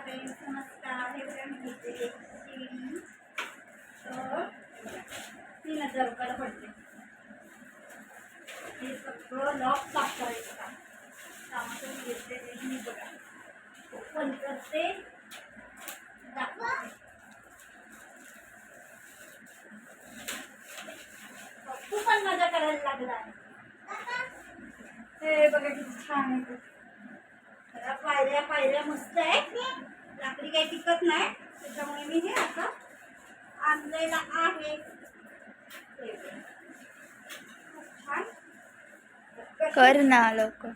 Friends नमस्कार. हे friend घेते एक शिडी तर 3000 रुपयाला पडते. हे सगळं लॉक साफ करायचं काम सामान घेतले ते मी बघा ओपन करते दाखवते. तू पण मजा करायला लागला आहे. हे बघा किती छान आहे. जरा पायऱ्या पायऱ्या मस्त आहेत. लाकडी काही टिकत नाही त्याच्यामुळे मी हे आता आणलेलं आहे. खूप छान कर ना लवकर.